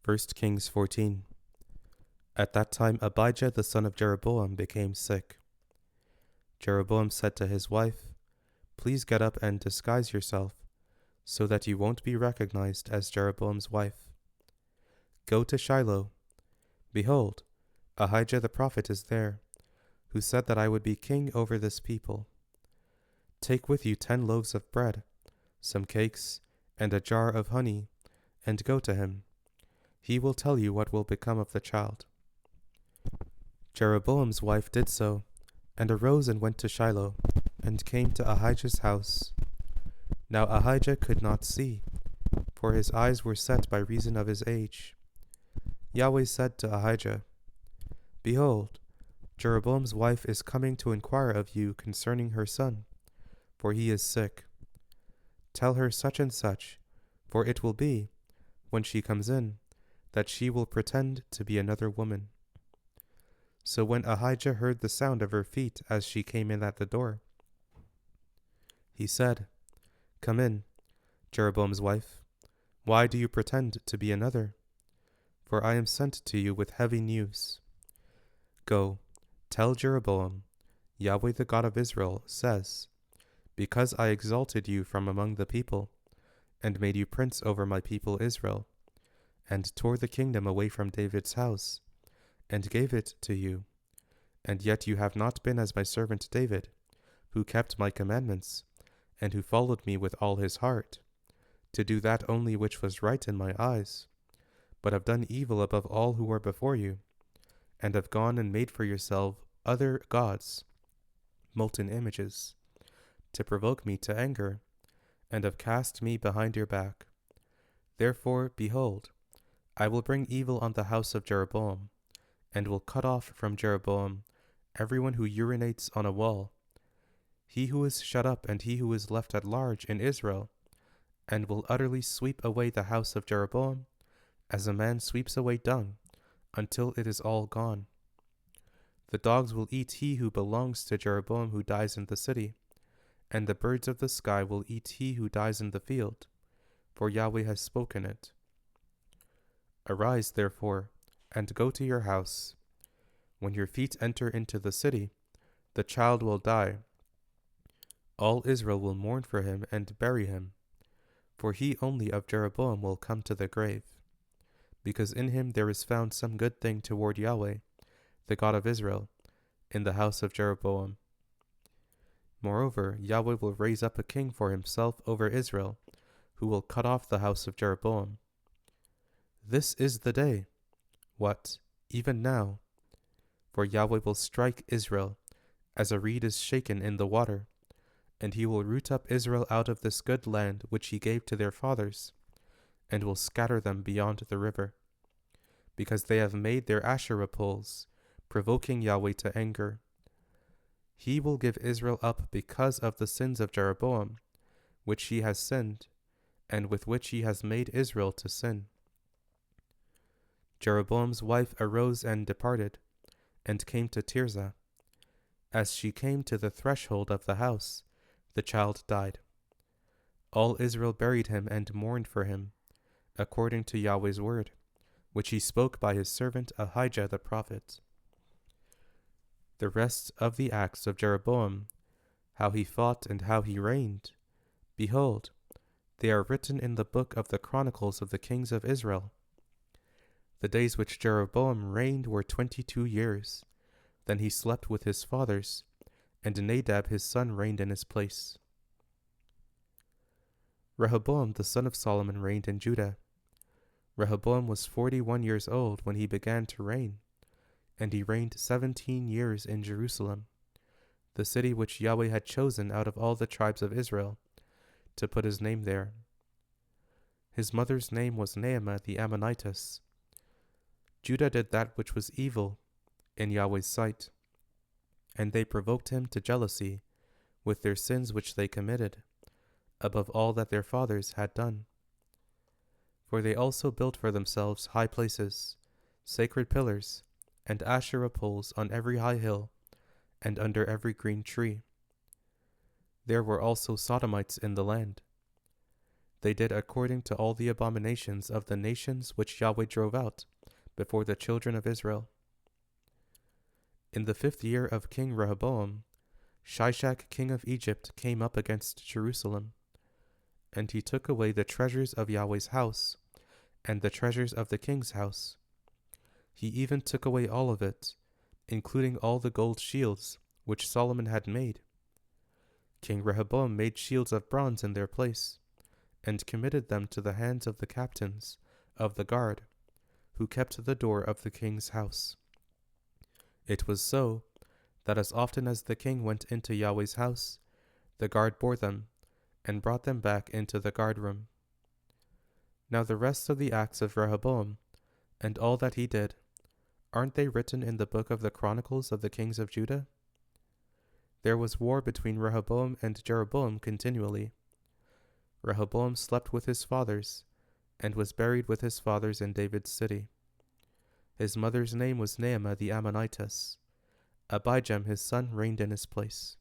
1 Kings 14. At that time Abijah the son of Jeroboam became sick. Jeroboam said to his wife, "Please get up and disguise yourself, so that you won't be recognized as Jeroboam's wife. Go to Shiloh. Behold, Ahijah the prophet is there, who said that I would be king over this people. Take with you 10 loaves of bread, some cakes, and a jar of honey, and go to him. He will tell you what will become of the child." Jeroboam's wife did so, and arose and went to Shiloh, and came to Ahijah's house. Now Ahijah could not see, for his eyes were set by reason of his age. Yahweh said to Ahijah, "Behold, Jeroboam's wife is coming to inquire of you concerning her son, for he is sick. Tell her such and such, for it will be, when she comes in, that she will pretend to be another woman." So when Ahijah heard the sound of her feet as she came in at the door, he said, "Come in, Jeroboam's wife. Why do you pretend to be another? For I am sent to you with heavy news. Go, tell Jeroboam, Yahweh the God of Israel says, because I exalted you from among the people, and made you prince over my people Israel, and tore the kingdom away from David's house, and gave it to you, and yet you have not been as my servant David, who kept my commandments, and who followed me with all his heart, to do that only which was right in my eyes, but have done evil above all who were before you, and have gone and made for yourself other gods, molten images, to provoke me to anger, and have cast me behind your back. Therefore, behold, I will bring evil on the house of Jeroboam, and will cut off from Jeroboam everyone who urinates on a wall, he who is shut up and he who is left at large in Israel, and will utterly sweep away the house of Jeroboam, as a man sweeps away dung, until it is all gone. The dogs will eat he who belongs to Jeroboam who dies in the city, and the birds of the sky will eat he who dies in the field, for Yahweh has spoken it. Arise, therefore, and go to your house. When your feet enter into the city, the child will die. All Israel will mourn for him and bury him, for he only of Jeroboam will come to the grave, because in him there is found some good thing toward Yahweh, the God of Israel, in the house of Jeroboam. Moreover, Yahweh will raise up a king for himself over Israel, who will cut off the house of Jeroboam. This is the day. What, even now? For Yahweh will strike Israel, as a reed is shaken in the water, and he will root up Israel out of this good land which he gave to their fathers, and will scatter them beyond the river, because they have made their Asherah poles, provoking Yahweh to anger. He will give Israel up because of the sins of Jeroboam, which he has sinned, and with which he has made Israel to sin. Jeroboam's wife arose and departed, and came to Tirzah. As she came to the threshold of the house, the child died. All Israel buried him and mourned for him, according to Yahweh's word, which he spoke by his servant Ahijah the prophet. The rest of the acts of Jeroboam, how he fought and how he reigned, behold, they are written in the book of the Chronicles of the kings of Israel. The days which Jeroboam reigned were 22 years. Then he slept with his fathers, and Nadab his son reigned in his place. Rehoboam the son of Solomon reigned in Judah. Rehoboam was 41 years old when he began to reign, and he reigned 17 years in Jerusalem, the city which Yahweh had chosen out of all the tribes of Israel, to put his name there. His mother's name was Naamah the Ammonitess. Judah did that which was evil in Yahweh's sight, and they provoked him to jealousy with their sins which they committed, above all that their fathers had done. For they also built for themselves high places, sacred pillars, and Asherah poles on every high hill, and under every green tree. There were also Sodomites in the land. They did according to all the abominations of the nations which Yahweh drove out before the children of Israel. In the 5th year of King Rehoboam, Shishak king of Egypt came up against Jerusalem, and he took away the treasures of Yahweh's house, and the treasures of the king's house. He even took away all of it, including all the gold shields which Solomon had made. King Rehoboam made shields of bronze in their place, and committed them to the hands of the captains of the guard, who kept the door of the king's house. It was so that as often as the king went into Yahweh's house, the guard bore them, and brought them back into the guardroom. Now the rest of the acts of Rehoboam, and all that he did, aren't they written in the book of the Chronicles of the kings of Judah? There was war between Rehoboam and Jeroboam continually. Rehoboam slept with his fathers, and was buried with his fathers in David's city. His mother's name was Naamah the Ammonitess. Abijam his son reigned in his place.